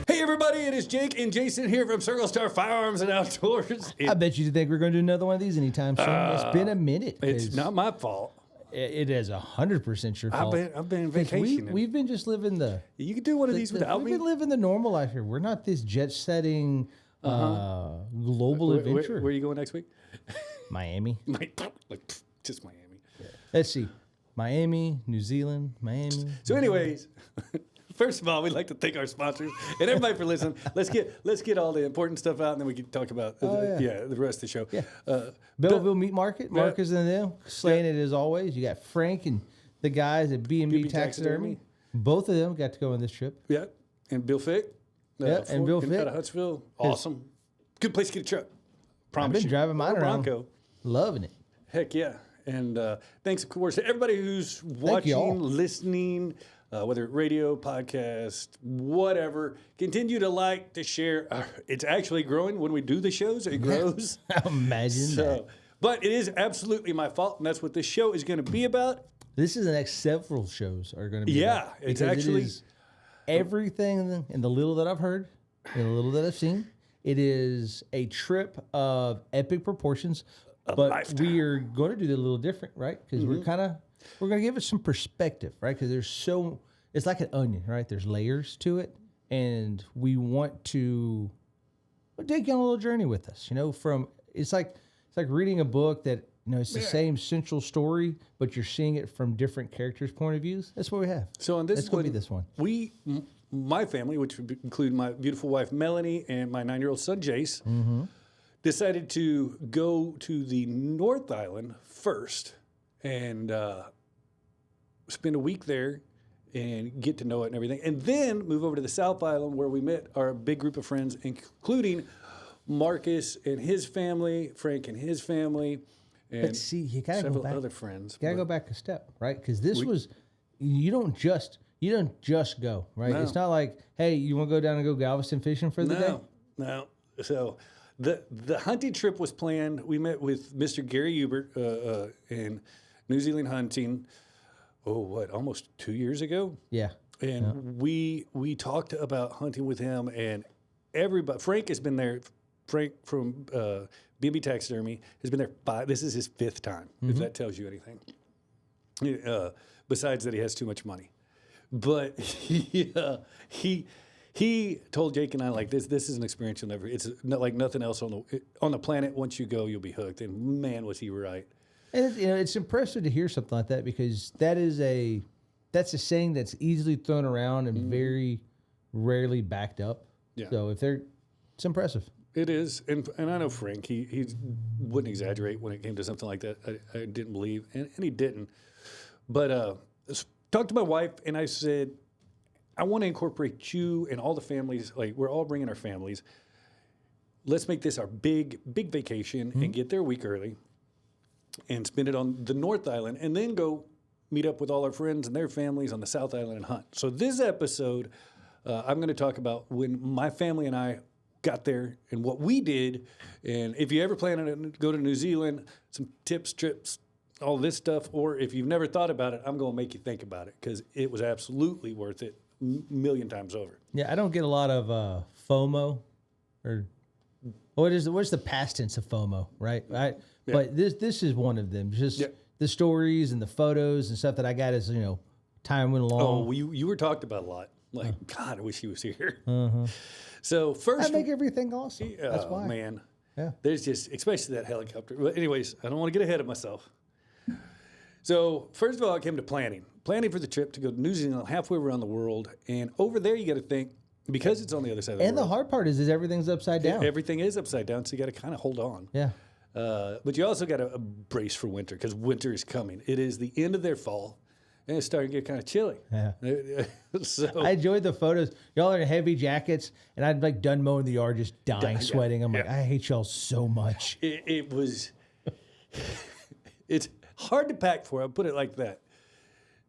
Hey everybody, it is Jake and Jason here from Circle Star Firearms and Outdoors. I bet you didn't think we are going to do another one of these anytime soon. It's been a minute. It's not my fault. It is 100% your fault. I've been 'Cause vacationing. We've been just living the. You can do one of these without We've me. been living the normal life here. We're not this jet-setting global adventure. Where are you going next week? Miami. Just Miami. Let's see. Miami, New Zealand, Miami. So, anyways, first of all, we'd like to thank our sponsors and everybody for listening. Let's get all the important stuff out, and then we can talk about the rest of the show. Yeah. Belleville Meat Market. Marcus and them slaying it as always. You got Frank and the guys at B&B Taxidermy. Both of them got to go on this trip. Yeah, and Bill Fick. And Bill Fick. out of Huntsville. Awesome. Good place to get a truck. Promise I've been driving mine Or a around. Bronco. Loving it. Heck yeah. And thanks, of course, to everybody who's watching, listening, whether radio, podcast, whatever. Continue to like, to share. It's actually growing when we do the shows. It grows. Imagine that. But it is absolutely my fault, and that's what this show is going to be about. This is the next several shows are going to be. Yeah, about, it's because actually- it is everything in the little that I've heard and the little that I've seen. It is a trip of epic proportions, but lifetime. we are going to do it a little different, right? Because we're going to give it some perspective, right? Because it's like an onion, right? There's layers to it, and we want to take you on a little journey with us. It's like reading a book that. It's the same central story, but you're seeing it from different characters' point of views. That's what we have. So on this It's going to be this one. My family, which would include my beautiful wife Melanie and my 9-year-old son Jace, decided to go to the North Island first and spend a week there and get to know it and everything, and then move over to the South Island where we met our big group of friends, including Marcus and his family, Frank and his family, and But see, you gotta go several back. other friends. You gotta go back a step, right? Because this was you don't just go, right? No. It's not like, hey, you want to go down and go Galveston fishing for the day? No. So the hunting trip was planned. We met with Mr. Gary Hubert in New Zealand hunting. Almost 2 years ago? Yeah. And we talked about hunting with him, and everybody. Frank has been there. Frank from B&B Taxidermy has been there this is his 5th time, if that tells you anything. Besides that, he has too much money. But he told Jake and I, like, this is an experience you'll never. It's like nothing else on the planet. Once you go, you'll be hooked. And man, was he right. And it's impressive to hear something like that, because that's a saying that's easily thrown around and very rarely backed up. Yeah. So it's impressive. It is, and I know Frank. He wouldn't exaggerate when it came to something like that. I didn't believe, and he didn't. But talked to my wife, and I said, I want to incorporate you and all the families. Like, we're all bringing our families. Let's make this our big vacation and get there a week early, and spend it on the North Island, and then go meet up with all our friends and their families on the South Island and hunt. So this episode, I'm going to talk about when my family and I got there and what we did. And if you ever plan to go to New Zealand, some tips, trips, all this stuff, or if you've never thought about it, I'm going to make you think about it, because it was absolutely worth it million times over. Yeah, I don't get a lot of FOMO, or what's the past tense of FOMO, right? Yeah. But this is one of them. Just the stories and the photos and stuff that I got as time went along. Oh, you were talked about a lot. Like, God, I wish he was here. So first, I make everything awesome. That's why, man. Yeah. There's just, especially that helicopter. But anyways, I don't want to get ahead of myself. So first of all, it came to planning for the trip to go to New Zealand, halfway around the world. And over there, you got to think, because it's on the other side of the world. And the hard part is everything's upside down. Everything is upside down, so you got to kind of hold on. Yeah. But you also got to brace for winter, because winter is coming. It is the end of their fall, and it's starting to get kind of chilly. Yeah. So I enjoyed the photos. Y'all are in heavy jackets, and I'd done mowing the yard, just dying, sweating. I'm like, I hate y'all so much. it was. It's hard to pack for. I'll put it like that.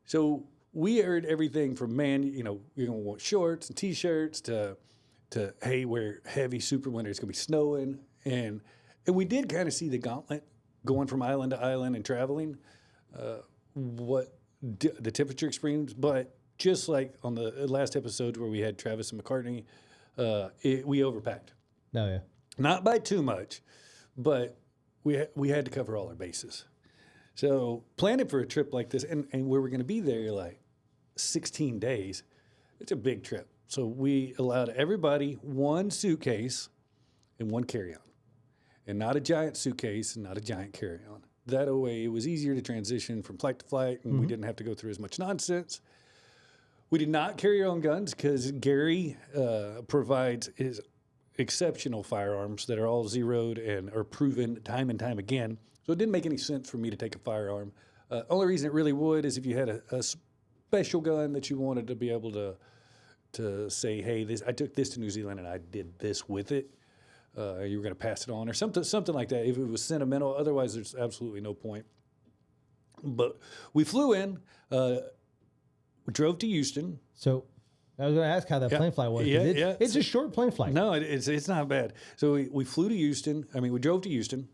So we heard everything from, man, you're gonna want shorts and t-shirts to hey, wear heavy super winter. It's gonna be snowing, and we did kind of see the gauntlet going from island to island and traveling. The temperature extremes, but just like on the last episode where we had Travis and McCartney we overpacked. No, yeah. Not by too much, but we had to cover all our bases. So planning for a trip like this, and where we're going to be there like 16 days, it's a big trip. So we allowed everybody one suitcase and one carry-on, and not a giant suitcase and not a giant carry-on. That way, it was easier to transition from flight to flight, and we didn't have to go through as much nonsense. We did not carry our own guns because Gary provides his exceptional firearms that are all zeroed and are proven time and time again. So it didn't make any sense for me to take a firearm. Only reason it really would is if you had a special gun that you wanted to be able to say, hey, I took this to New Zealand and I did this with it. You were going to pass it on or something like that. If it was sentimental, otherwise there's absolutely no point. But we flew in, we drove to Houston. So I was going to ask how that plane flight was. 'Cause it's a short plane flight. No, it's not bad. So we flew to Houston. We drove to Houston.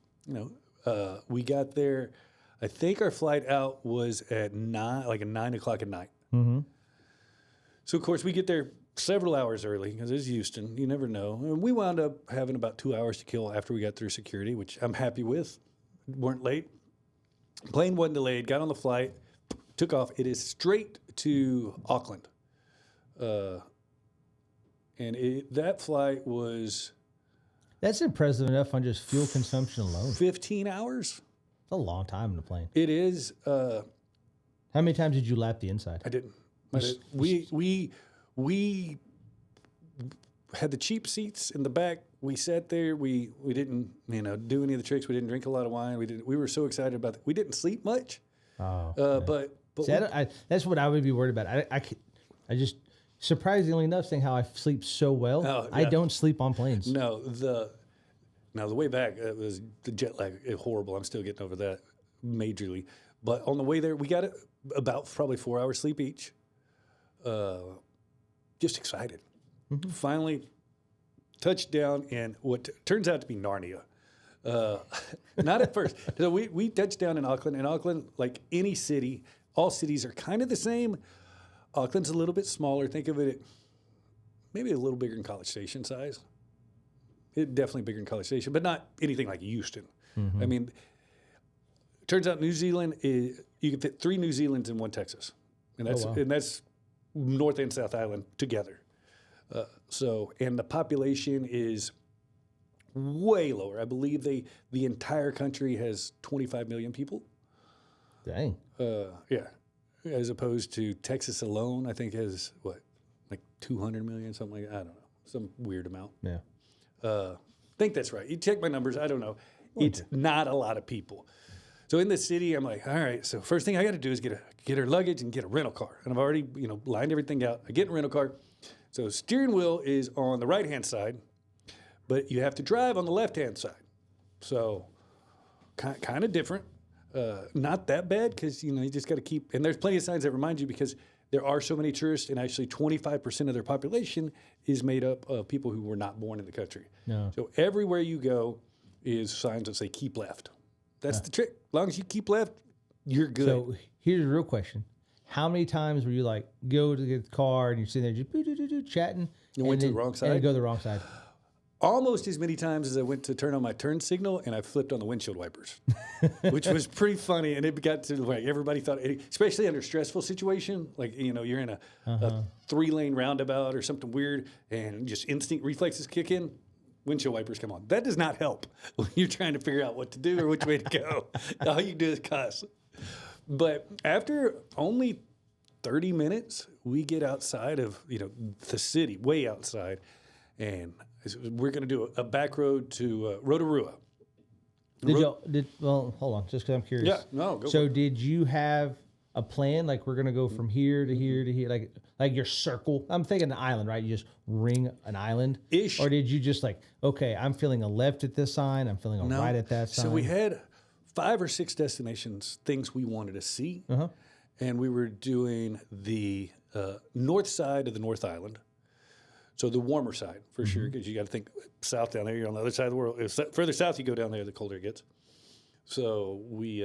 We got there. I think our flight out was at 9 o'clock at night. Mm-hmm. So of course we get there several hours early because it's Houston. You never know. And we wound up having about 2 hours to kill after we got through security, which I'm happy with. Weren't late. Plane wasn't delayed. Got on the flight. Took off. It is straight to Auckland. That flight was That's impressive enough on just fuel consumption alone. 15 hours. It's a long time in the plane. It is. How many times did you lap the inside? I didn't. We had the cheap seats in the back. We sat there. We didn't do any of the tricks. We didn't drink a lot of wine. We were so excited about it. We didn't sleep much. But See, that's what I would be worried about. I just surprisingly enough, saying how I sleep so well, I don't sleep on planes. No, the way back, it was the jet lag horrible. I'm still getting over that majorly. But on the way there, we got about probably 4 hours sleep each. Just excited. Mm-hmm. Finally, touched down in what turns out to be Narnia. Not at first. So we touched down in Auckland. In Auckland, like any city, all cities are kind of the same. Auckland's a little bit smaller. Think of it maybe a little bigger than College Station size. Definitely bigger than College Station, but not anything like Houston. Mm-hmm. Turns out New Zealand you can fit 3 New Zealands in one Texas, and that's North and South Island together. And the population is way lower. I believe the entire country has 25 million people. Dang. Yeah. As opposed to Texas alone, I think has 200 million, something like that. I don't know, some weird amount. Yeah. I think that's right. You check my numbers. I don't know. It's not a lot of people. So in the city, I'm like, all right. So first thing I got to do is get her luggage and get a rental car. And I've already lined everything out. I get a rental car. So steering wheel is on the right hand side, but you have to drive on the left hand side. So kind of different. Not that bad because you just got to keep. And there's plenty of signs that remind you because there are so many tourists, and actually 25% of their population is made up of people who were not born in the country. No. So everywhere you go is signs that say keep left. That's the trick. As long as you keep left, you're good. So here's a real question. How many times were you go to get the car and you're sitting there just chatting? You went to the wrong side? And go to the wrong side. Almost as many times as I went to turn on my turn signal and I flipped on the windshield wipers, which was pretty funny. And it got to everybody thought, especially under a stressful situation, you're in a 3-lane roundabout or something weird and just instinct reflexes kick in. Windshield wipers come on. That does not help when you're trying to figure out what to do or which way to go. All you do is cuss. But after only 30 minutes, we get outside of the city, way outside, and we're going to do a back road to Rotorua. Well, hold on, just because I'm curious. Yeah, no, go. So did you have a plan? We're going to go from here to here to here, like your circle? I'm thinking an island, right? You just ring an island. Ish. Or did you just okay, I'm feeling a left at this sign, I'm feeling a right at that sign? So we had 5 or 6 destinations, things we wanted to see. Uh-huh. And we were doing the north side of the North Island. So the warmer side, for sure, because you got to think south down there. You're on the other side of the world. Further south you go down there, the colder it gets. So we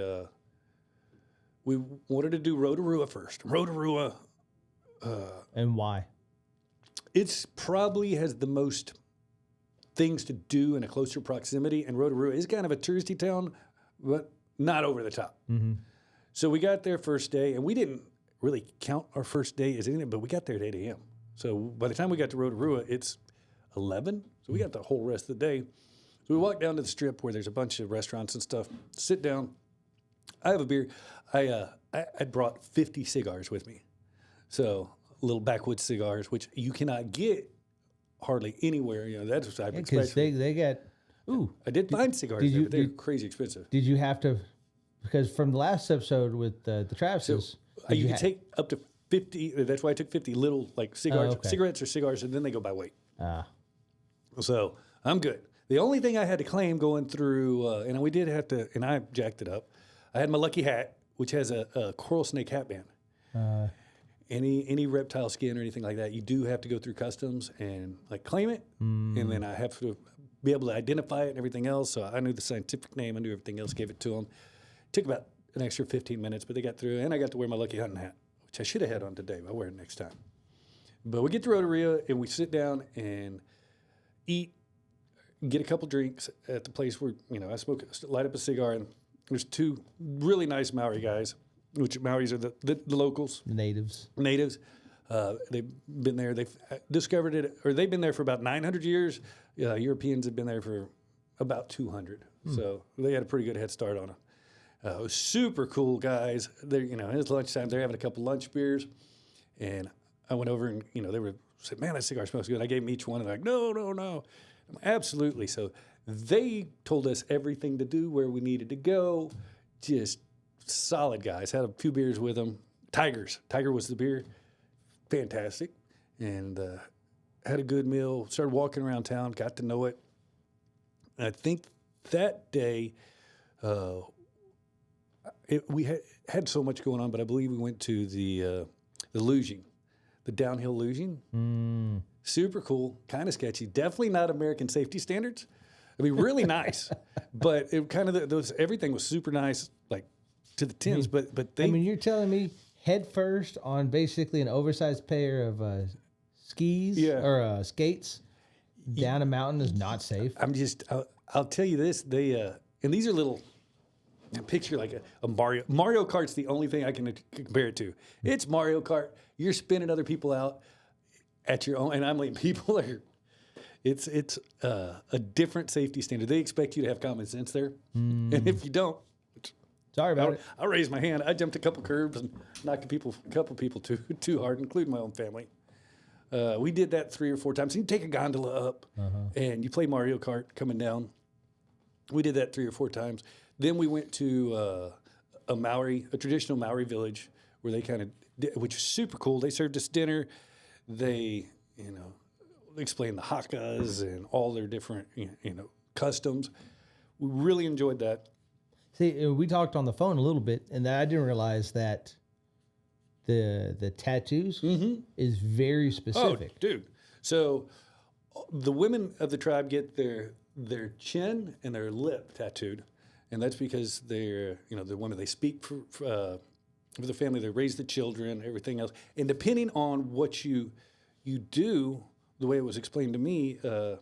wanted to do Rotorua first. Rotorua. And why? It's probably has the most things to do in a closer proximity, and Rotorua is kind of a touristy town, but not over the top. So we got there first day, and we didn't really count our first day as anything, but we got there at 8 a.m. So by the time we got to Rotorua, it's 11. So we got the whole rest of the day. So we walked down to the strip where there's a bunch of restaurants and stuff. Sit down. I have a beer. I brought 50 cigars with me. So little backwoods cigars, which you cannot get hardly anywhere. You know, that's what I've Because expected. they got, ooh, I did find cigars did there, you- but they're did- crazy expensive. did you have to, because from the last episode with the Travises, did You can ha- take up to 50. That's why I took 50 little like cigars, okay. cigarettes or cigars, and then they go by weight. Ah, So I'm good. The only thing I had to claim going through, and we did have to, and I jacked it up. I had my lucky hat, which has a coral snake hat band. Any reptile skin or anything like that, you do have to go through customs and like claim it, and then I have to be able to identify it and everything else. So I knew the scientific name, I knew everything else, gave it to them. Took about an extra 15 minutes, but they got through, and I got to wear my lucky hunting hat, which I should have had on today, but I'll wear it next time. But we get to Rotorua and we sit down and eat, get a couple drinks at the place where, you know, light up a cigar, and there's two really nice Maori guys, which Maoris are the locals, the natives. natives. They've been there. They've discovered it, or they've been there for about 900 years. Europeans have been there for about 200. So they had a pretty good head start on them. Super cool guys. They're, you know, it's lunchtime. They're having a couple lunch beers, and I went over and, you know, they said, "Man, that cigar smells good." I gave them each one, and they're like, "No, no, no." Absolutely. So they told us everything to do, where we needed to go. Just solid guys. Had a few beers with them. Tiger was the beer. Fantastic. And had a good meal. Started walking around town. Got to know it. And I think that day, we had so much going on, but I believe we went to the luging, the downhill luging. Super cool, kind of sketchy. Definitely not American safety standards. I mean, really nice, but it kind of everything was super nice, like to the tens. But they, I mean, you're telling me head first on basically an oversized pair of skis Yeah. or skates down a mountain is not safe. I'll tell you this. They and these are little. Picture like a Mario. Mario Kart's the only thing I can compare it to. It's Mario Kart. You're spinning other people out at your own, and I'm like, people are. It's a different safety standard. They expect you to have common sense there, and if you don't, Sorry about it. I raised my hand. I jumped a couple curbs and knocked a couple people too hard, including my own family. We did that 3 or 4 times. You take a gondola up, and you play Mario Kart coming down. We did that 3 or 4 times. Then we went to a traditional Maori village where they kind of, which was super cool. They served us dinner. They, you know, explained the hakas and all their different, customs. We really enjoyed that. See, we talked on the phone a little bit, and I didn't realize that the tattoos is very Oh, specific. dude. So the women of the tribe get their chin and their lip tattooed. And that's because they're, the women, they speak for the family, they raise the children, everything else. And depending on what you do, the way it was explained to me, or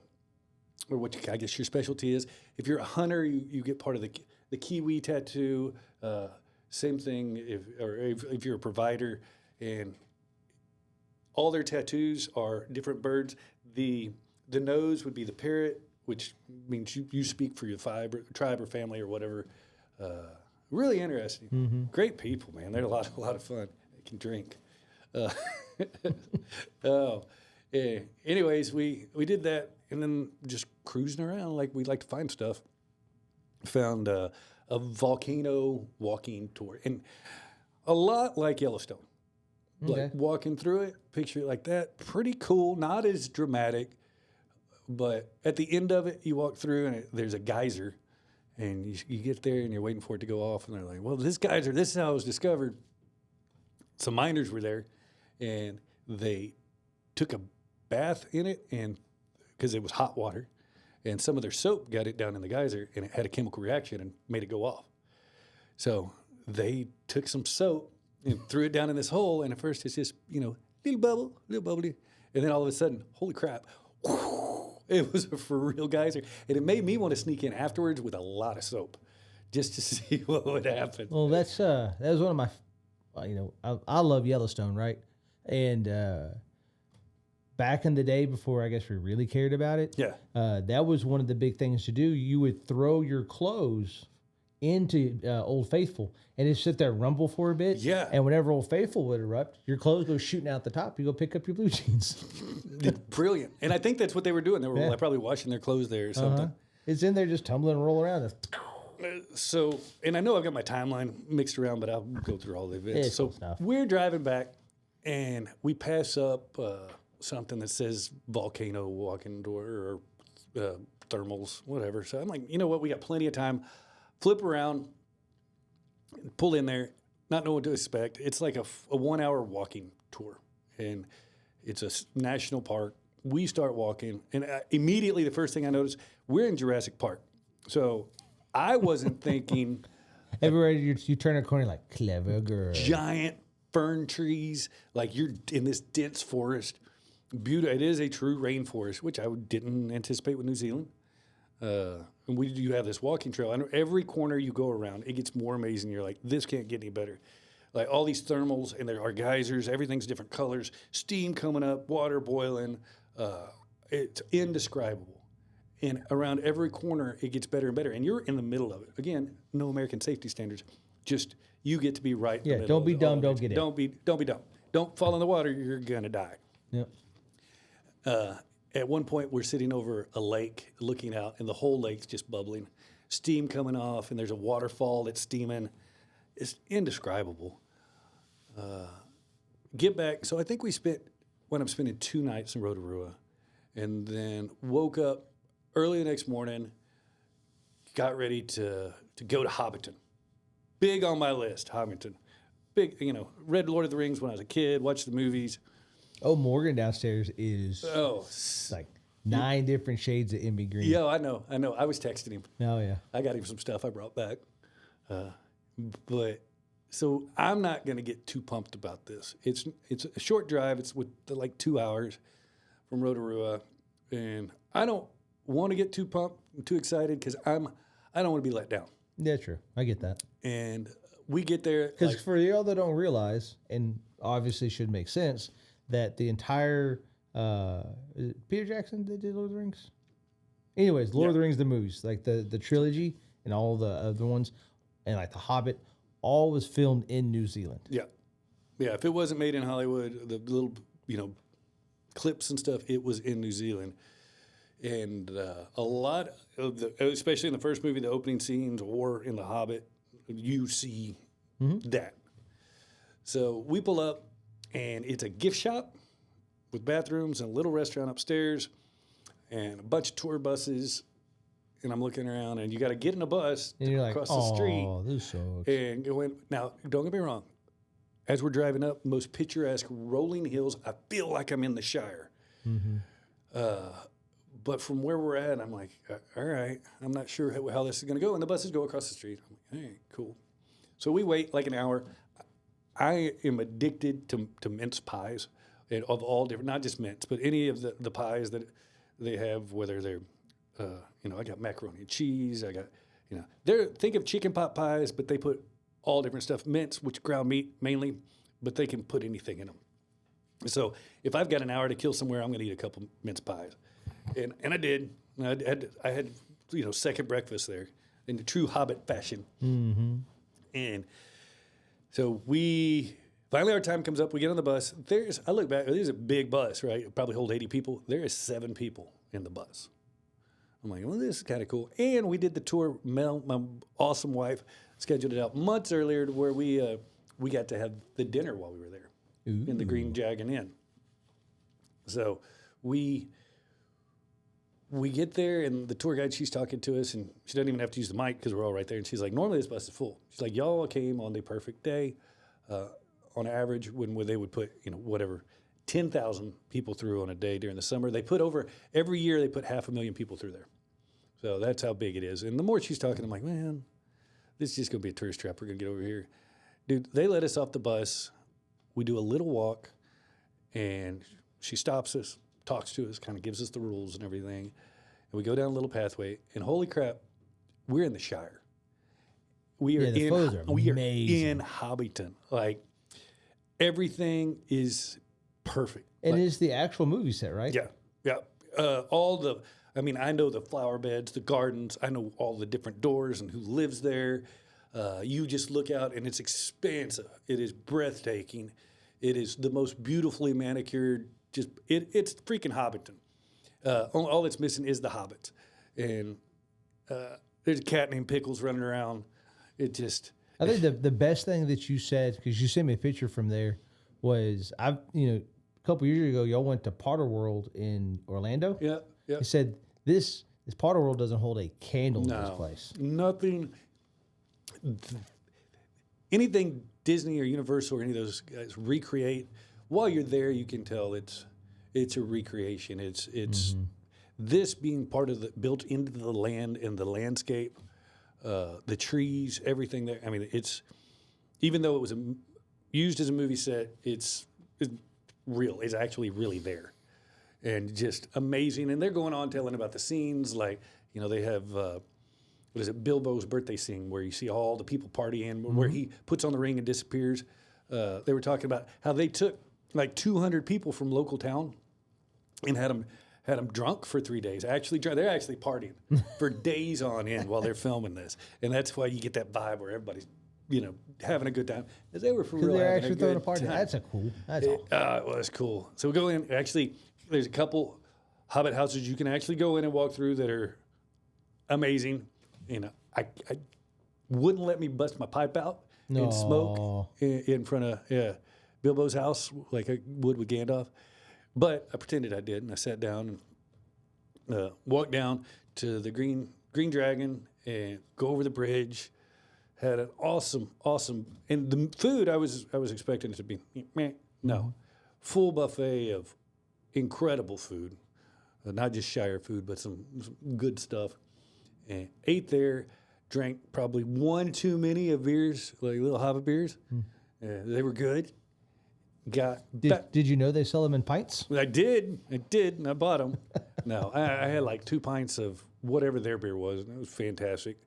what I guess your specialty is, if you're a hunter, you get part of the Kiwi tattoo. Same thing if you're a provider, and all their tattoos are different birds. The nose would be the parrot, which means you speak for your tribe or family or whatever. Really interesting. Great people, man. They're a lot of fun. They can drink. Anyways, we did that, and then just cruising around like we like to find stuff. Found a volcano walking tour, and a lot like Yellowstone. Okay. Like walking through it, picture it like that. Pretty cool. Not as dramatic. But at the end of it, you walk through and there's a geyser, and you get there and you're waiting for it to go off, and they're like, "Well, this geyser, this is how it was discovered." Some miners were there, and they took a bath in it, and because it was hot water, and some of their soap got it down in the geyser, and it had a chemical reaction and made it go off. So they took some soap and threw it down in this hole, and at first it's just little bubbly. And then all of a sudden, holy crap, it was a for real geyser. And it made me want to sneak in afterwards with a lot of soap just to see what would happen. Well, that was one of my, I love Yellowstone, right? And back in the day, before I guess we really cared about it, Yeah. that was one of the big things to do. You would throw your clothes into Old Faithful and just sit there and rumble for a bit. Yeah. And whenever Old Faithful would erupt, your clothes go shooting out the top. You go pick up your blue jeans. Brilliant. And I think that's what they were doing. They were probably washing their clothes there or something. It's in there just tumbling and roll around. So, and I know I've got my timeline mixed around, but I'll go through all the events. It's So cool stuff. we're driving back, and we pass up something that says volcano walking door or thermals, whatever. So I'm like, you know what? We got plenty of time. Flip around, pull in there, not know what to expect. It's like a 1 hour walking tour, and it's a national park. We start walking, and immediately the first thing I notice, we're in Jurassic Park. So I wasn't thinking Everywhere you turn a corner, like, clever girl. giant fern trees, like you're in this dense forest. Beautiful. It is a true rainforest, which I didn't anticipate with New Zealand. And you have this walking trail. I know every corner you go around, it gets more amazing. You're like, this can't get any better. Like all these thermals, and there are geysers. Everything's different colors. Steam coming up, water boiling. It's indescribable. And around every corner, it gets better and better. And you're in the middle of it. Again, no American safety standards. Just you get to be right. In the middle don't of be it. dumb, don't get in. Don't be dumb. Don't fall in the water. You're gonna die. Yep. At one point, we're sitting over a lake, looking out, and the whole lake's just bubbling, steam coming off, and there's a waterfall that's steaming. It's indescribable. Get back. So I think we wound up spending 2 nights in Rotorua, and then woke up early the next morning, got ready to go to Hobbiton. Big on my list, Hobbiton. Big, read Lord of the Rings when I was a kid, watched the movies. Oh, Morgan downstairs is Oh, like 9 different shades of Emmy green. yeah, I know. I was texting him. Oh, yeah. I got him some stuff I brought back. But so I'm not going to get too pumped about this. It's a short drive. It's like 2 hours from Rotorua, and I don't want to get too pumped, too excited because I don't want to be let down. Yeah, true. I get that. And we get there Because for y'all that don't realize, and obviously should make sense, that the entire is it Peter Jackson that did Lord of the Rings? Anyways, Lord of the Rings, the movies, like the trilogy and all the other ones, and like The Hobbit, all was filmed in New Zealand. yeah. If it wasn't made in Hollywood, the little clips and stuff, it was in New Zealand. And a lot of especially in the first movie, the opening scenes, or in The Hobbit, you see that. So we pull up, and it's a gift shop with bathrooms and a little restaurant upstairs, and a bunch of tour buses. And I'm looking around, and you got to get in a bus And you're like, across the street. oh, this sucks. And now, don't get me wrong. As we're driving up, most picturesque rolling hills, I feel like I'm in the Shire. But from where we're at, I'm like, all right, I'm not sure how this is going to go. And the buses go across the street. I'm like, hey, cool. So we wait like an hour. I am addicted to mince pies, and of all different, not just mince, but any of the pies that they have, whether they're, I got macaroni and cheese. I got, think of chicken pot pies, but they put all different stuff. Mince, which ground meat mainly, but they can put anything in them. So if I've got an hour to kill somewhere, I'm going to eat a couple mince pies. And I did. I had second breakfast there in the true Hobbit fashion. Mm-hmm. And so finally our time comes up. We get on the bus. I look back. There's a big bus, right? It probably hold 80 people. There is 7 people in the bus. I'm like, well, this is kind of cool. And we did the tour. Mel, my awesome wife, scheduled it out months earlier to where we got to have the dinner while we were there in the Green Dragon Inn. So we get there, and the tour guide, she's talking to us, and she doesn't even have to use the mic because we're all right there. And she's like, normally this bus is full. She's like, y'all came on the perfect day. On average, when they would put, 10,000 people through on a day during the summer. Every year they put 500,000 people through there. So that's how big it is. And the more she's talking, I'm like, man, this is just going to be a tourist trap. We're going to get over here. Dude, they let us off the bus. We do a little walk, and she stops us, talks to us, kind of gives us the rules and everything. And we go down a little pathway, and holy crap, we're in the Shire. We are Yeah, the photos are amazing. in Hobbiton. Like everything is perfect. And it's the actual movie set, right? Yeah, yeah. I know the flower beds, the gardens. I know all the different doors and who lives there. You just look out and it's expansive. It is breathtaking. It is the most beautifully manicured. It's freaking Hobbiton. All that's missing is the hobbits, and there's a cat named Pickles running around. It just. I think the best thing that you said, because you sent me a picture from there, was a couple years ago y'all went to Potter World in Orlando. Yeah, yeah. You said this Potter World doesn't hold a candle to this place. Nothing. Anything Disney or Universal or any of those guys recreate, while you're there, you can tell it's a recreation. It's this being part of built into the land and the landscape, the trees, everything there. I mean, it's even though it was used as a movie set, it's real. It's actually really there, and just amazing. And they're going on telling about the scenes, like they have. What is it? Bilbo's birthday scene where you see all the people partying, where he puts on the ring and disappears. They were talking about how they took like 200 people from local town and had them drunk for 3 days. Actually, they're actually partying for days on end while they're filming this, and that's why you get that vibe where everybody's having a good time. Because they were for real. They're having actually a throwing good a party. time. That's cool. That's awesome. It was cool. So we go in. Actually, there's a couple Hobbit houses you can actually go in and walk through that are amazing. I wouldn't let me bust my pipe out and smoke in front of Bilbo's house like I would with Gandalf. But I pretended I did, and I sat down and walked down to the Green Dragon and go over the bridge. Had an awesome, and the food I was expecting it to be meh. No, full buffet of incredible food, not just Shire food, but some good stuff. And ate there, drank probably one too many of beers, like little Hobbit beers. They were good. Did you know they sell them in pints? I did, and I bought them. No, I had like 2 pints of whatever their beer was, and it was fantastic.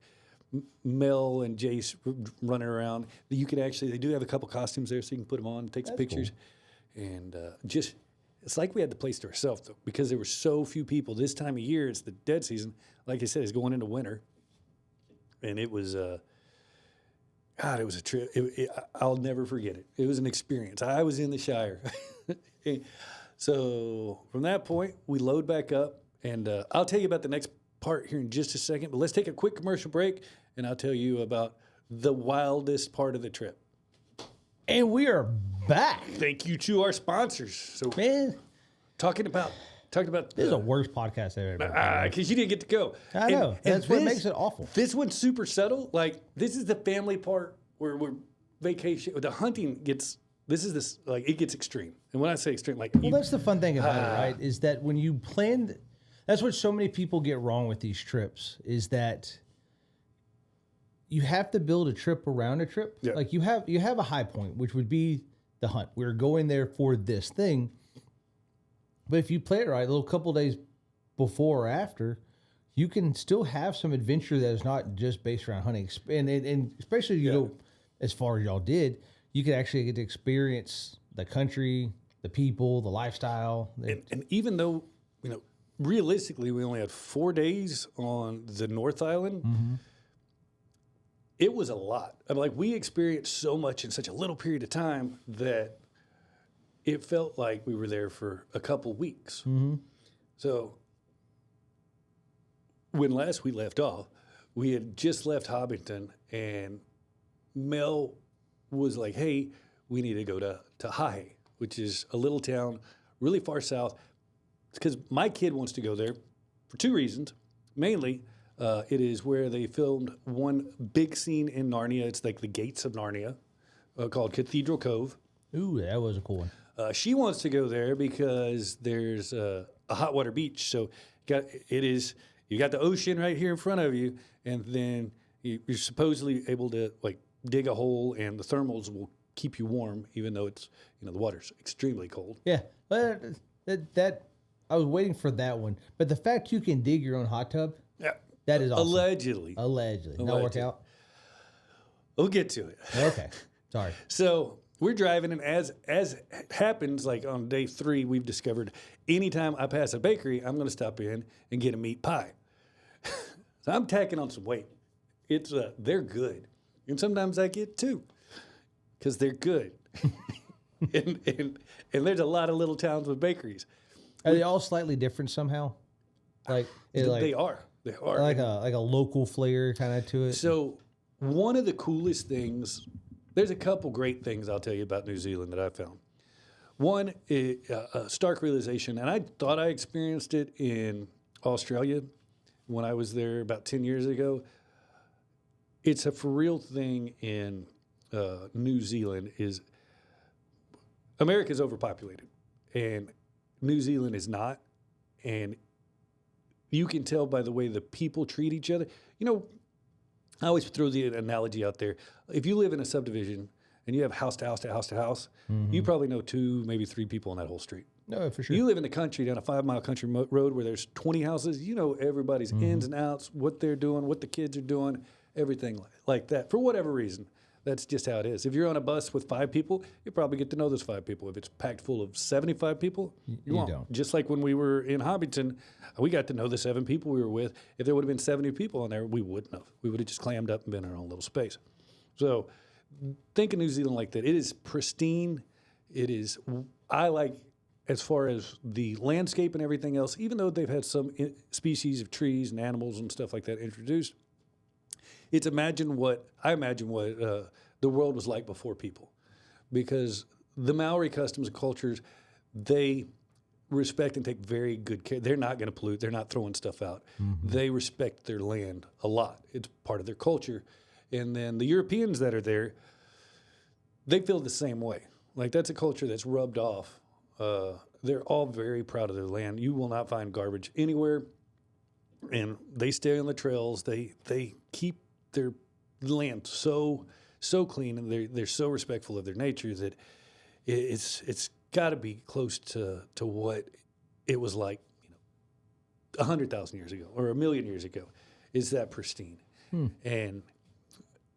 Mel and Jace running around. They do have a couple costumes there, so you can put them on, take some pictures, and it's like we had the place to ourselves, though, because there were so few people. This time of year, it's the dead season. Like I said, it's going into winter, and it was it was a trip. I'll never forget it. It was an experience. I was in the Shire. So from that point, we load back up, and I'll tell you about the next part here in just a second. But let's take a quick commercial break, and I'll tell you about the wildest part of the trip. And we are back. Thank you to our sponsors. So, Man, talking about this is the worst podcast I've ever done. because you didn't get to go. I know. That's what makes it awful. This one's super subtle. Like this is the family part where we're vacation. The hunting gets. It gets extreme. And when I say extreme, like Well, that's the fun thing about it, right? Is that when you plan, that's what so many people get wrong with these trips, is that you have to build a trip around a trip. Yeah. Like you have a high point, which would be the hunt. We're going there for this thing. But if you play it right, a little couple days before or after, you can still have some adventure that is not just based around hunting. And especially if you go as far as y'all did, you could actually get to experience the country, the people, the lifestyle. And even though, realistically, we only had 4 days on the North Island, it was a lot. I mean, we experienced so much in such a little period of time that it felt like we were there for a couple weeks. So when last we left off, we had just left Hobbiton, and Mel was like, hey, we need to go to Hahe, which is a little town really far south. Because my kid wants to go there for 2 reasons. Mainly, it is where they filmed one big scene in Narnia. It's like the gates of Narnia, called Cathedral Cove. Ooh, that was a cool one. She wants to go there because there's a hot water beach. So you got the ocean right here in front of you, and then you're supposedly able to dig a hole, and the thermals will keep you warm, even though it's the water's extremely cold. Yeah. But That I was waiting for that one, but the fact you can dig your own hot tub, Yeah. that is awesome. Allegedly. Allegedly. No workout. We'll get to it. Okay. Sorry. So we're driving, and as happens, like on day 3, we've discovered anytime I pass a bakery, I'm going to stop in and get a meat pie. So I'm tacking on some weight. It's they're good, and sometimes I get 2 because they're good. and there's a lot of little towns with bakeries. Are they all slightly different somehow? Like, They are. They are. like a local flair kind of to it. So one of the coolest things, there's a couple great things I'll tell you about New Zealand that I found. One, a stark realization, and I thought I experienced it in Australia when I was there about 10 years ago. It's a for real thing in New Zealand is America is overpopulated and New Zealand is not. And you can tell by the way the people treat each other. You know, I always throw the analogy out there. If you live in a subdivision and you have house to house to house to house, you probably know 2, maybe 3 people on that whole street. No, for sure. You live in the country down a 5-mile country road where there's 20 houses. You know everybody's ins and outs, what they're doing, what the kids are doing, everything like that. For whatever reason, that's just how it is. If you're on a bus with 5 people, you probably get to know those 5 people. If it's packed full of 75 people, you won't. don't. Just like when we were in Hobbiton, we got to know the 7 people we were with. If there would have been 70 people on there, we wouldn't have. We would have just clammed up and been in our own little space. So think of New Zealand like that. It is pristine. It is, I like, as far as the landscape and everything else, even though they've had some species of trees and animals and stuff like that introduced, it's I imagine what the world was like before people, because the Maori customs and cultures, they respect and take very good care. They're not going to pollute. They're not throwing stuff out. They respect their land a lot. It's part of their culture. And then the Europeans that are there, they feel the same way. Like that's a culture that's rubbed off. They're all very proud of their land. You will not find garbage anywhere. And they stay on the trails. They keep their land so clean, and they're so respectful of their nature that it's got to be close to what it was like, 100,000 years ago or 1,000,000 years ago. Is that pristine? And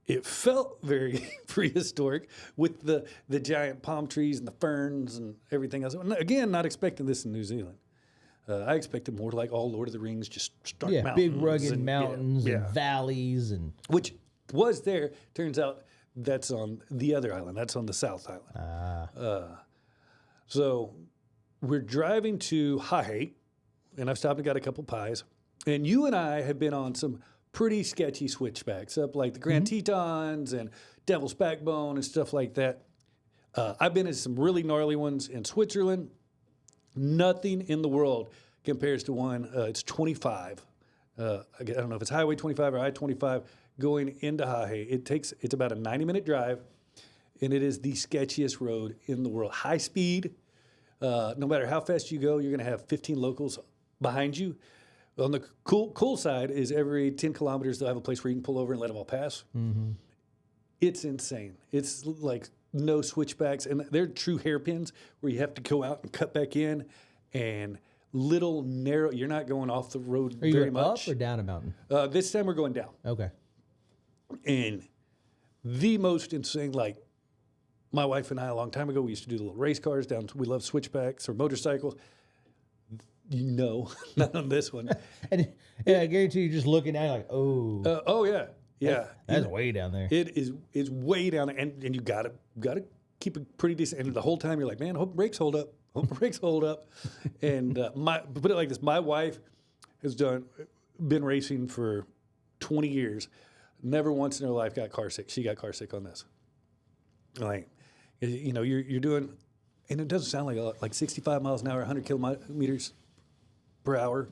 it felt very prehistoric with the giant palm trees and the ferns and everything else. Again, not expecting this in New Zealand. I expected more like all Lord of the Rings, just stark mountains. Big rugged mountains yeah. and valleys and Which was there. Turns out that's on the other island. That's on the South Island. So we're driving to Hahe, and I've stopped and got a couple pies. And you and I have been on some pretty sketchy switchbacks up like the Grand Tetons and Devil's Backbone and stuff like that. I've been in some really gnarly ones in Switzerland. Nothing in the world compares to one. It's 25. I don't know if it's Highway 25 or I-25 going into Hahe. It's about a 90-minute drive, and it is the sketchiest road in the world. High speed. No matter how fast you go, you're going to have 15 locals behind you. On the cool side is every 10 kilometers, they'll have a place where you can pull over and let them all pass. It's insane. It's like no switchbacks, and they're true hairpins where you have to go out and cut back in, and little narrow. You're not going off the road Are you very up much. or down a mountain? This time we're going down, Okay. and the most insane. Like my wife and I, a long time ago, we used to do the little race cars down. We love switchbacks or motorcycles. Not on this one. And I guarantee you just looking at it like, oh, Oh yeah, yeah. that's way down there. It's way down there, and you gotta keep it pretty decent. And the whole time you're like, man, hope brakes hold up. Hope brakes hold up. And put it like this: my wife has been racing for 20 years. Never once in her life got car sick. She got car sick on this. Like, you're doing, and it doesn't sound like a lot, like 65 miles an hour, 100 kilometers per hour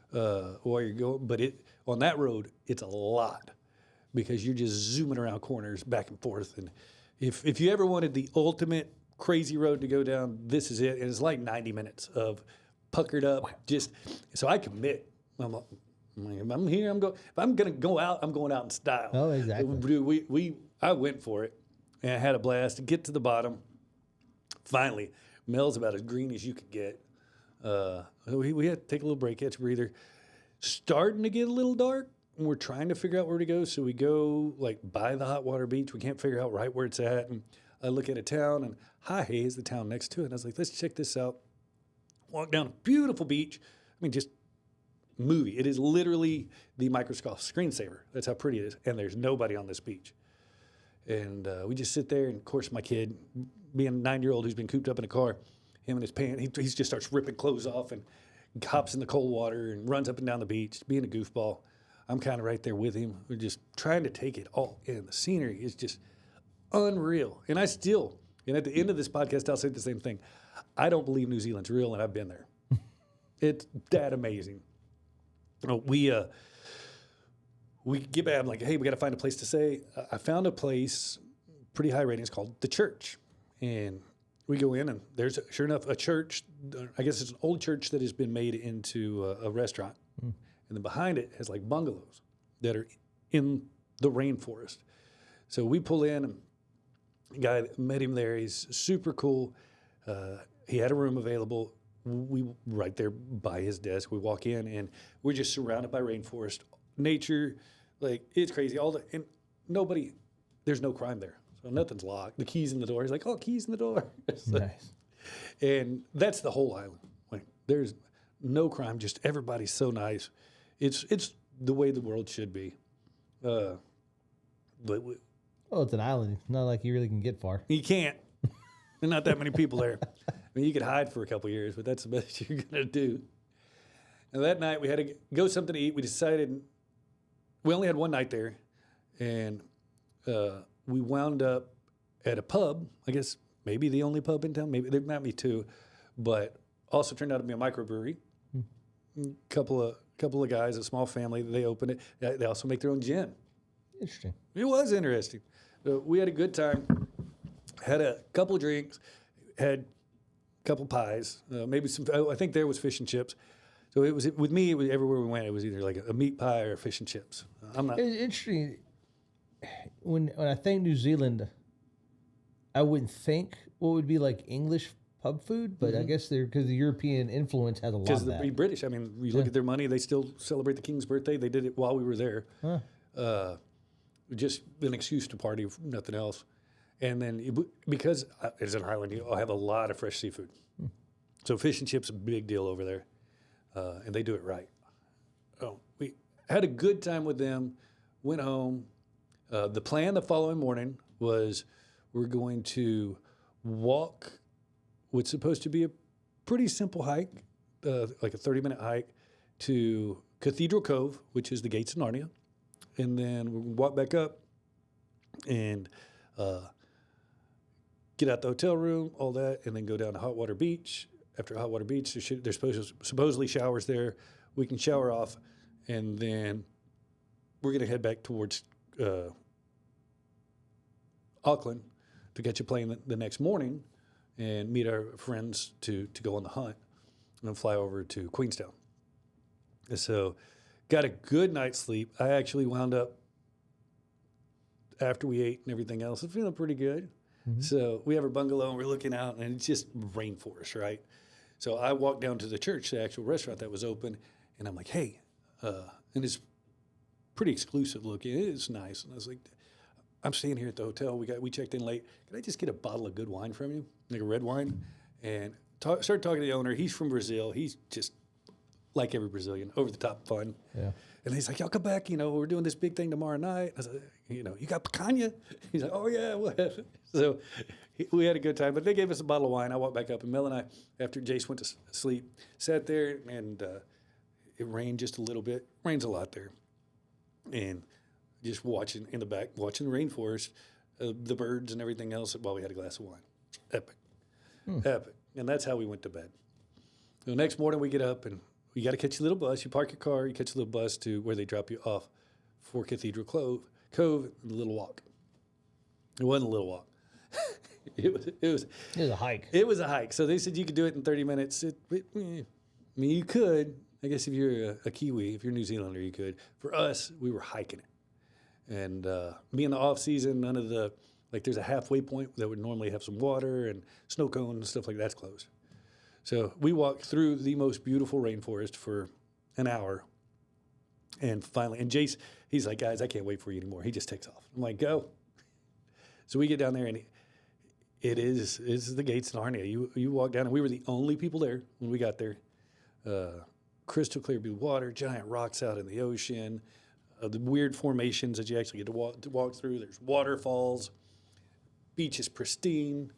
while you're going, but on that road it's a lot because you're just zooming around corners back and forth. And if you ever wanted the ultimate crazy road to go down, this is it. And it's like 90 minutes of puckered up. So I commit. I'm like, if I'm here, I'm going. If I'm gonna go out, I'm going out in style. Oh, exactly. I went for it and I had a blast to get to the bottom. Finally, Mel's about as green as you could get. We had to take a little break, catch a breather. Starting to get a little dark. And we're trying to figure out where to go. So we go like by the hot water beach. We can't figure out right where it's at. And I look at a town and High is the town next to it. And I was like, let's check this out. Walk down a beautiful beach. I mean, just movie. It is literally the Microsoft screensaver. That's how pretty it is. And there's nobody on this beach. And we just sit there. And of course, my kid, being a 9-year-old who's been cooped up in a car, him and his pants, he just starts ripping clothes off and hops in the cold water and runs up and down the beach, being a goofball. I'm kind of right there with him. We're just trying to take it all in. The scenery is just unreal. And I still, and at the end of this podcast, I'll say the same thing. I don't believe New Zealand's real, and I've been there. It's that amazing. You know, we get back. I'm like, hey, we got to find a place to stay. I found a place, pretty high ratings, called The Church. And we go in, and there's, sure enough, a church. I guess it's an old church that has been made into a restaurant. Mm. And then behind it has like bungalows that are in the rainforest. So we pull in, and the guy that met him there, he's super cool. He had a room available. We right there by his desk. We walk in, and we're just surrounded by rainforest, nature. Like, it's crazy. And nobody, there's no crime there. So nothing's locked. The key's in the door. He's like, oh, keys in the door. So, nice. And that's the whole island. Like, there's no crime. Just everybody's so nice. It's the way the world should be. But well, it's an island. It's not like you really can get far. You can't. There's not that many people there. I mean, you could hide for a couple of years, but that's the best you're going to do. And that night, we had to go something to eat. We decided we only had one night there, and we wound up at a pub. I guess maybe the only pub in town. Maybe there might be two, but also turned out to be a microbrewery. Couple of guys, a small family. They opened it. They also make their own gin. Interesting. It was interesting. We had a good time. Had a couple of drinks. Had a couple pies. Maybe some. I think there was fish and chips. So it was with me. It was everywhere we went. It was either like a meat pie or fish and chips. I'm not. It's interesting. When I think New Zealand, I wouldn't think what would be like English pub food, but I guess they're because the European influence has a lot of that. Because the British, I mean, you look at their money, they still celebrate the King's birthday. They did it while we were there. Huh. Just an excuse to party, nothing else. And then because it's an island, you'll have a lot of fresh seafood. So fish and chips is a big deal over there, and they do it right. Oh, we had a good time with them, went home. The plan the following morning was we're going to walk what's supposed to be a pretty simple hike, like a 30-minute hike, to Cathedral Cove, which is the gates of Narnia. And then we'll walk back up and get out the hotel room, all that, and then go down to Hot Water Beach. After Hot Water Beach, there's supposedly showers there. We can shower off, and then we're going to head back towards Auckland to catch a plane the next morning and meet our friends to go on the hunt and then fly over to Queenstown. And so got a good night's sleep. I actually wound up, after we ate and everything else, feeling pretty good. Mm-hmm. So we have our bungalow, and we're looking out, and it's just rainforest, right? So I walked down to the church, the actual restaurant that was open, and I'm like, hey, and it's pretty exclusive looking. It's nice. And I was like, I'm staying here at the hotel. We checked in late. Can I just get a bottle of good wine from you, like a red wine? And started talking to the owner. He's from Brazil. He's just like every Brazilian, over the top fun. Yeah. And he's like, y'all come back. We're doing this big thing tomorrow night. I was like, you got picanha? He's like, oh yeah, whatever. So we had a good time. But they gave us a bottle of wine. I walked back up, and Mel and I, after Jace went to sleep, sat there, and it rained just a little bit. Rains a lot there, and just watching in the back, watching the rainforest, the birds and everything else while we had a glass of wine. Epic. Epic. And that's how we went to bed. So the next morning we get up, and you got to catch a little bus. You park your car, you catch a little bus to where they drop you off for Cathedral Cove, and a little walk. It wasn't a little walk. It was a hike. It was a hike. So they said you could do it in 30 minutes. I mean, you could. I guess if you're a Kiwi, if you're a New Zealander, you could. For us, we were hiking it. And being the off season, none of the, like there's a halfway point that would normally have some water and snow cones and stuff like that's closed. So we walked through the most beautiful rainforest for an hour. And finally, and Jace, he's like, guys, I can't wait for you anymore. He just takes off. I'm like, go. So we get down there, and it's the gates in Narnia. You walk down, and we were the only people there when we got there. Crystal clear blue water, giant rocks out in the ocean, the weird formations that you actually get to walk through. There's waterfalls. Beach is pristine.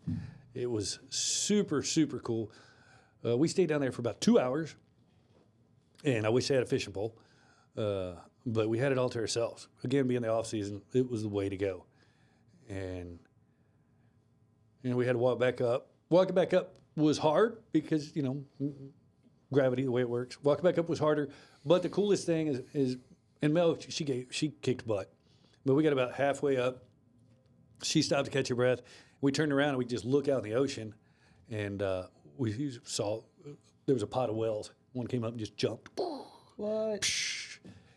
It was super, super cool. We stayed down there for about 2 hours, and I wish I had a fishing pole, but we had it all to ourselves. Again, being the off season, it was the way to go. And we had to walk back up. Walking back up was hard because gravity, the way it works. Walking back up was harder, but the coolest thing is and Mel, she kicked butt, but we got about halfway up. She stopped to catch her breath. We turned around and we just look out in the ocean, and we saw there was a pot of whales. One came up and just jumped. What?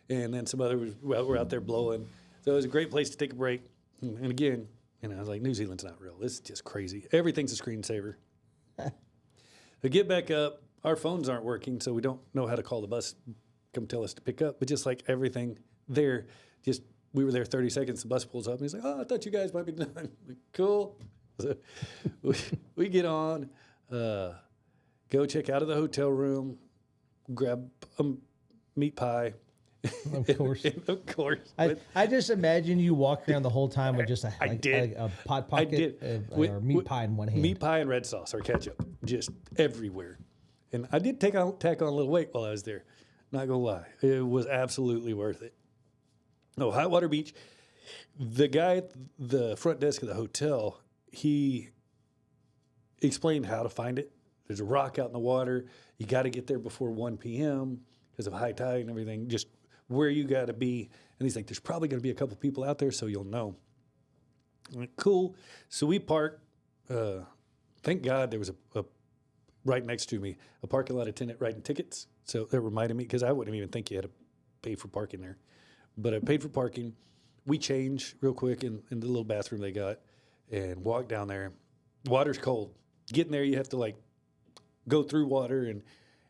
And then some others were out there blowing. So it was a great place to take a break. And again, I was like, New Zealand's not real. This is just crazy. Everything's a screensaver. To get back up, our phones aren't working, so we don't know how to call the bus, come tell us to pick up. But just like everything there, we were there 30 seconds, the bus pulls up, and he's like, oh, I thought you guys might be done. Like, cool. So we get on, go check out of the hotel room, grab a meat pie. Of course. Of course. I just imagine you walk around the whole time with just a pot I pocket did. or meat pie in one hand. Meat pie and red sauce or ketchup, just everywhere. And I did tack on a little weight while I was there. Not gonna lie, it was absolutely worth it. Oh, Whitewater Beach. The guy at the front desk of the hotel, he explained how to find it. There's a rock out in the water. You got to get there before 1 p.m. because of high tide and everything. Just where you got to be. And he's like, there's probably going to be a couple people out there, so you'll know. I'm like, cool. So we parked. Thank God there was a right next to me, a parking lot attendant writing tickets. So that reminded me, because I wouldn't even think you had to pay for parking there. But I paid for parking. We changed real quick in the little bathroom they got and walked down there. Water's cold. Getting there, you have to go through water, and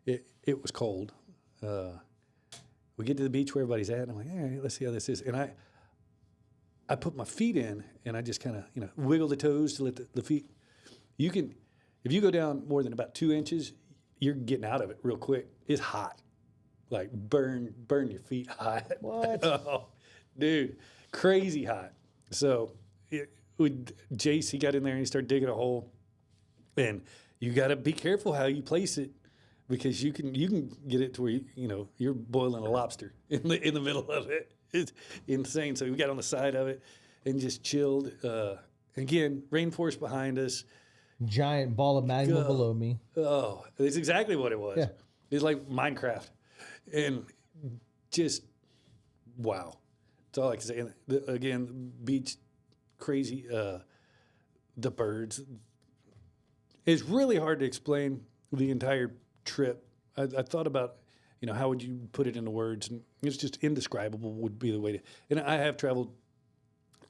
it was cold. We get to the beach where everybody's at, and I'm like, all right, let's see how this is. And I put my feet in, and I just kind of, wiggle the toes to let the feet. You can, if you go down more than about 2 inches, you're getting out of it real quick. It's hot. Like burn your feet hot. What? Oh, dude, crazy hot. So Jace, he got in there and he started digging a hole. And you got to be careful how you place it, because you can get it to where you're boiling a lobster in the middle of it. It's insane. So we got on the side of it and just chilled. Again, rainforest behind us. Giant ball of magma below me. Oh, that's exactly what it was. Yeah. It's like Minecraft. And just, wow. That's all I can say. And again, beach, crazy, the birds. It's really hard to explain the entire trip. I thought about, how would you put it into words? And it's just indescribable would be the way to. And I have traveled,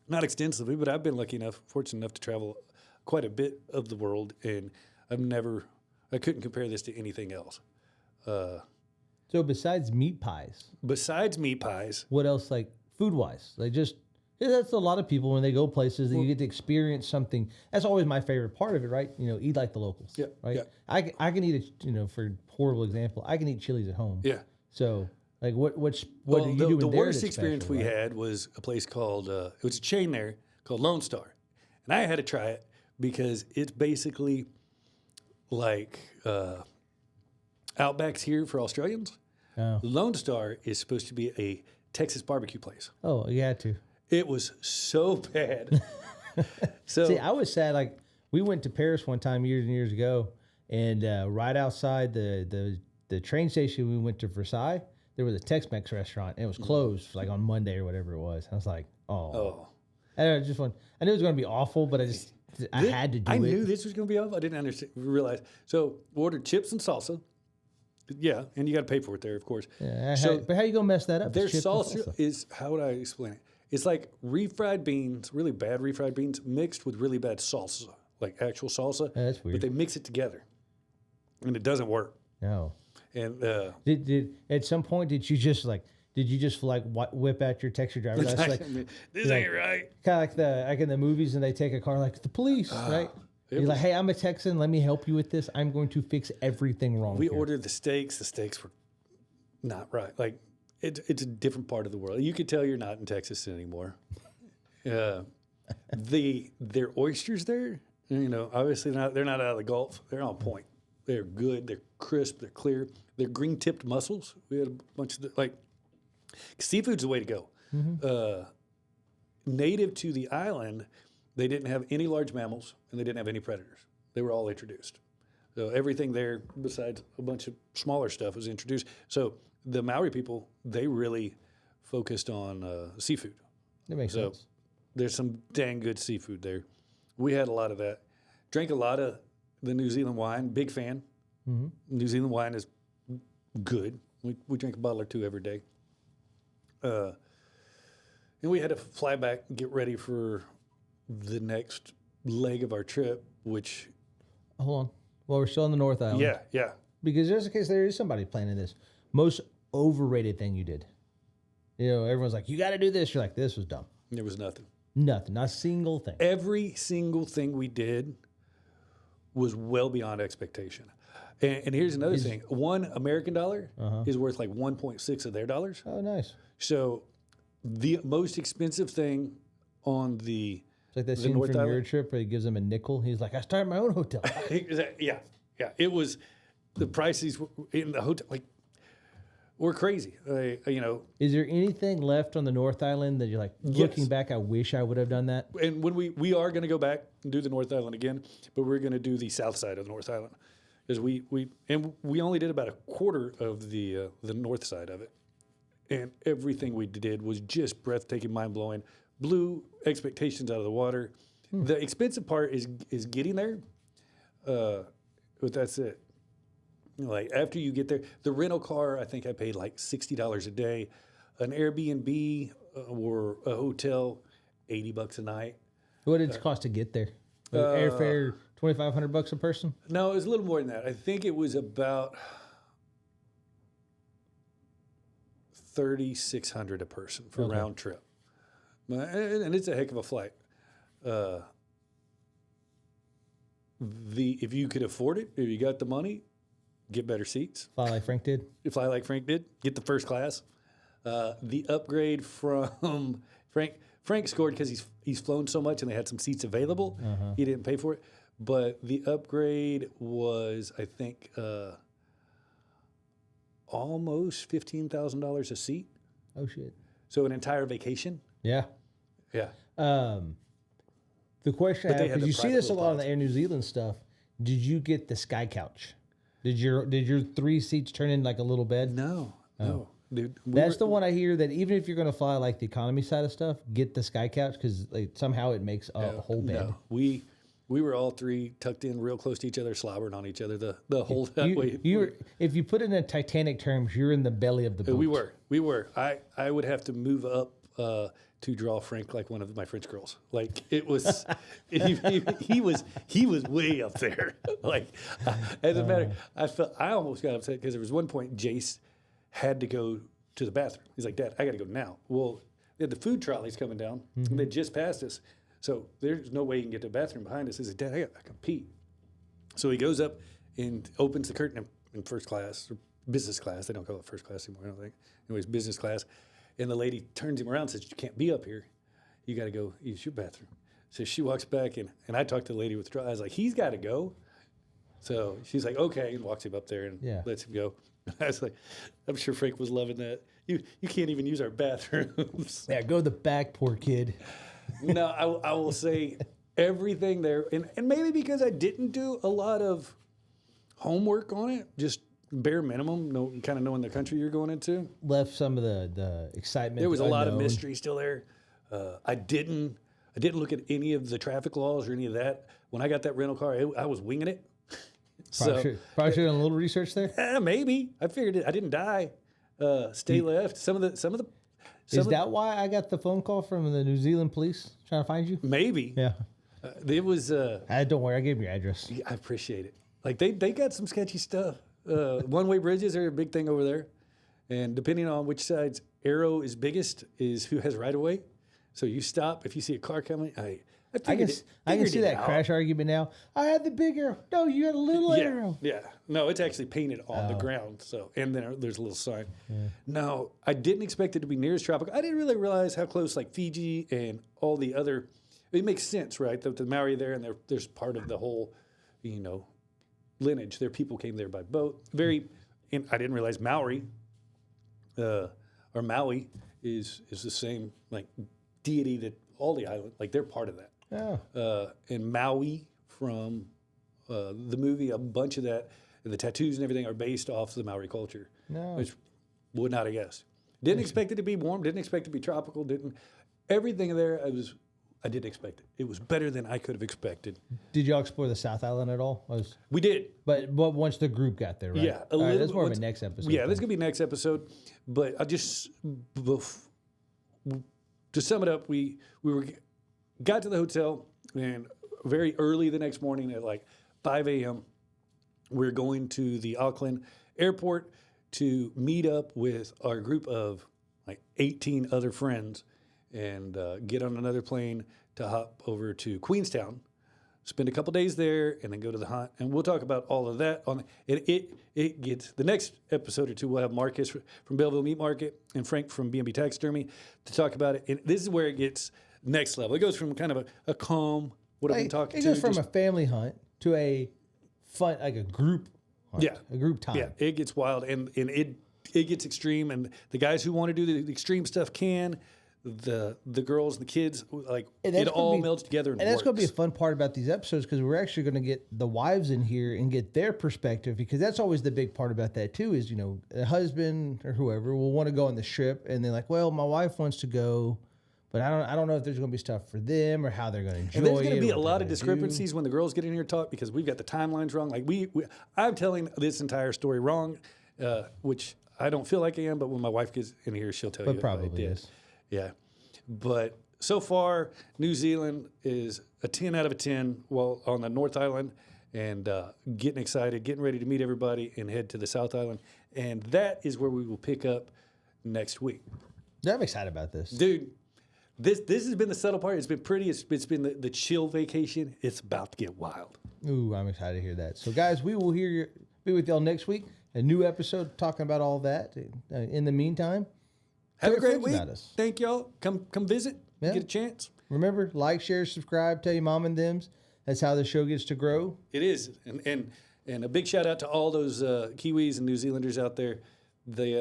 not extensively, but I've been fortunate enough to travel quite a bit of the world, and I couldn't compare this to anything else. So besides meat pies, what else, food-wise? That's a lot of people when they go places that you get to experience something. That's always my favorite part of it, right? Eat like the locals. Yeah. Right. Yeah. I can eat for horrible example, I can eat Chili's at home. Yeah. So what are you doing the there worst that's experience special, we right? had was a place called it was a chain there called Lone Star, and I had to try it because it's basically like Outback's here for Australians. Oh. Lone Star is supposed to be a Texas barbecue place. Oh, you had to. It was so bad. So See, I was sad. We went to Paris one time years and years ago, and right outside the train station, we went to Versailles. There was a Tex-Mex restaurant, and it was closed on Monday or whatever it was. I was like, oh. I knew it was going to be awful, but I had to do it. I knew this was going to be awful. I didn't realize. So we ordered chips and salsa. Yeah, and you got to pay for it there, of course. Yeah, but how you gonna mess that up? Their It's chips and salsa is, how would I explain it? It's like refried beans, really bad refried beans, mixed with really bad salsa, like actual salsa. That's weird. But they mix it together. and it doesn't work. No. And Did at some point did you just whip out your Texas driver's license? Like, this ain't right. kind of like in the movies, and they take a car like the police, right? You're like, hey, I'm a Texan. Let me help you with this. I'm going to fix everything wrong. We here. ordered the steaks. The steaks were not right. Like it's a different part of the world. You could tell you're not in Texas anymore. Their oysters there, obviously they're not out of the Gulf. They're on point. They're good. They're crisp. They're clear. They're green tipped mussels. We had a bunch of seafood's the way to go. Native to the island, they didn't have any large mammals and they didn't have any predators. They were all introduced. So everything there, besides a bunch of smaller stuff, was introduced. So the Maori people, they really focused on seafood. That makes sense. There's some dang good seafood there. We had a lot of that. Drank a lot of the New Zealand wine. Big fan. Mm-hmm. New Zealand wine is good. We drink a bottle or two every day. And we had to fly back and get ready for the next leg of our trip, which... Hold on. Well, we're still on the North Island. Yeah. Because just in case there is somebody planning this, most overrated thing you did. Everyone's like, you got to do this. You're like, this was dumb. There was nothing. Nothing. Not a single thing. Every single thing we did was well beyond expectation. And here's another thing. $1 American dollar is worth like 1.6 of their dollars. Oh, nice. So the most expensive thing on the It's like that scene North from Island. your trip where he gives him a nickel. He's like, I started my own hotel. Yeah. It was the prices in the hotel were crazy. Is there anything left on the North Island that you're like, looking back, I wish I would have done that? And when we are going to go back and do the North Island again, but we're going to do the south side of the North Island because we only did about a quarter of the north side of it, and everything we did was just breathtaking, mind blowing, blew expectations out of the water. The expensive part is getting there, but that's it. Like after you get there, the rental car, I think I paid like $60 a day, an Airbnb or a hotel, $80 a night. What did it cost to get there? Airfare, $2,500 a person? No, it was a little more than that. I think it was about $3,600 a person for round trip, and it's a heck of a flight. If you could afford it, if you got the money, get better seats. Fly like Frank did? You fly like Frank did. Get the first class. The upgrade from Frank scored because he's flown so much and they had some seats available. He didn't pay for it. But the upgrade was, I think, almost $15,000 a seat. Oh, shit. So an entire vacation. Yeah. Yeah. The question I they have, had because the you see private this a little lot on the pods. Air New Zealand stuff, did you get the sky couch? Did your 3 seats turn into like a little bed? No. Dude, That's the one I hear that even if you're going to fly like the economy side of stuff, get the sky couch because somehow it makes a whole bed. No. We were all three tucked in real close to each other, slobbering on each other the whole that way. If you put it in Titanic terms, you're in the belly of the boat. We were. I would have to move up to draw Frank like one of my French girls. Like it was, he was way up there. Like as a matter, I almost got upset because there was one point Jace had to go to the bathroom. He's like, Dad, I got to go now. Well, they had the food trolleys coming down, and they just passed us. So there's no way you can get to the bathroom behind us. He said, Dad, I can pee. So he goes up and opens the curtain in first class, or business class. They don't call it first class anymore, I don't think. Anyways, business class. And the lady turns him around and says, you can't be up here. You got to go use your bathroom. So she walks back, and I talked to the lady with the trolley. I was like, he's got to go. So she's like, okay, and walks him up there and lets him go. I was like, I'm sure Frank was loving that. You can't even use our bathrooms. Yeah, go to the back, poor kid. No, I will say everything there, and maybe because I didn't do a lot of homework on it, just bare minimum, kind of knowing the country you're going into. Left some of the excitement. There was a lot of unknown. mystery still there. I didn't look at any of the traffic laws or any of that. When I got that rental car, I was winging it. Probably should have done a little research there. Maybe I figured it. I didn't die. Stay left. Some of the. Is that why I got the phone call from the New Zealand police trying to find you? Maybe. Yeah. It was. Don't worry, I gave you your address. I appreciate it. Like they got some sketchy stuff. One-way bridges are a big thing over there, and depending on which side's arrow is biggest is who has right of way. So you stop if you see a car coming. I can figured see it that out. crash argument now. I had the big arrow. No, you had a little Yeah, arrow. yeah. No, it's actually painted on the ground. So, and then there's a little sign. No, I didn't expect it to be near as tropical. I didn't really realize how close like Fiji and all the other. It makes sense, right? The Maori there, and there's part of the whole, lineage. Their people came there by boat. And I didn't realize Maori, or Maui, is the same like deity that all the island, like they're part of that. Oh. And Maui from the movie, a bunch of that, and the tattoos and everything are based off the Maori culture. No. Which would not have guessed. Didn't expect it to be warm. Didn't expect it to be tropical. Everything there. I didn't expect it. It was better than I could have expected. Did y'all explore the South Island at all? We did. But once the group got there, right? Yeah, All right, that's bit more of a once- next episode. Yeah, thing. that's gonna be next episode. But I just to sum it up, we got to the hotel and very early the next morning at like 5 a.m. We're going to the Auckland airport to meet up with our group of like 18 other friends and get on another plane to hop over to Queenstown, spend a couple days there, and then go to the hunt. And we'll talk about all of that. It gets the next episode or two. We'll have Marcus from Belleville Meat Market and Frank from B&B Taxidermy to talk about it. And this is where it gets next level. It goes from kind of a calm, what I've been talking It to. goes from just- a family hunt to a fun, like a group hunt. Yeah. A group time. Yeah, it gets wild and it gets extreme. And the guys who want to do the extreme stuff can. The girls, the kids, like And that's it gonna all be- melds together and that's going to be a works. fun part about these episodes because we're actually going to get the wives in here and get their perspective because that's always the big part about that too is, a husband or whoever will want to go on the trip and they're like, well, my wife wants to go, but I don't know if there's going to be stuff for them or how they're going to enjoy And there's going it to be or a what lot they're of gonna discrepancies when the girls get in here to talk because we've got the timelines wrong. Like I'm telling this entire story wrong, which I don't feel like I am, but when my wife gets in here, she'll tell do. you. But I probably did. is. Yeah. But so far, New Zealand is a 10 out of a 10 while on the North Island and getting excited, getting ready to meet everybody and head to the South Island. And that is where we will pick up next week. Yeah, I'm excited about this. Dude, this has been the subtle part. It's been pretty. It's been the chill vacation. It's about to get wild. Ooh, I'm excited to hear that. So, guys, we will be with y'all next week. A new episode talking about all that. In the meantime, Have tell a great your friends week. about us. Thank y'all. Come visit. Yeah. Get a chance. Remember, like, share, subscribe, tell your mom and thems. That's how the show gets to grow. It is, and a big shout out to all those Kiwis and New Zealanders out there. They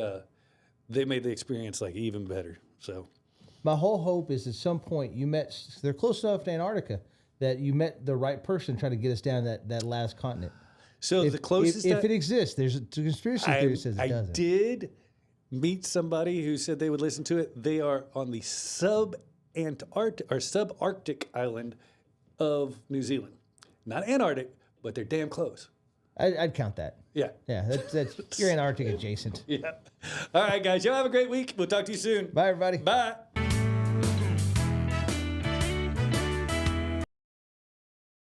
made the experience like even better. So My whole hope is at some point they're close enough to Antarctica that you met the right person trying to get us down that last continent. the closest if it exists, there's a conspiracy theory that says it I doesn't. did meet somebody who said they would listen to it. They are on the subarctic island of New Zealand, not Antarctic, but they're damn close. I'd count that. Yeah. Yeah, that's you're Antarctic adjacent. Yeah. All right, guys. Y'all have a great week. We'll talk to you soon. Bye, everybody. Bye.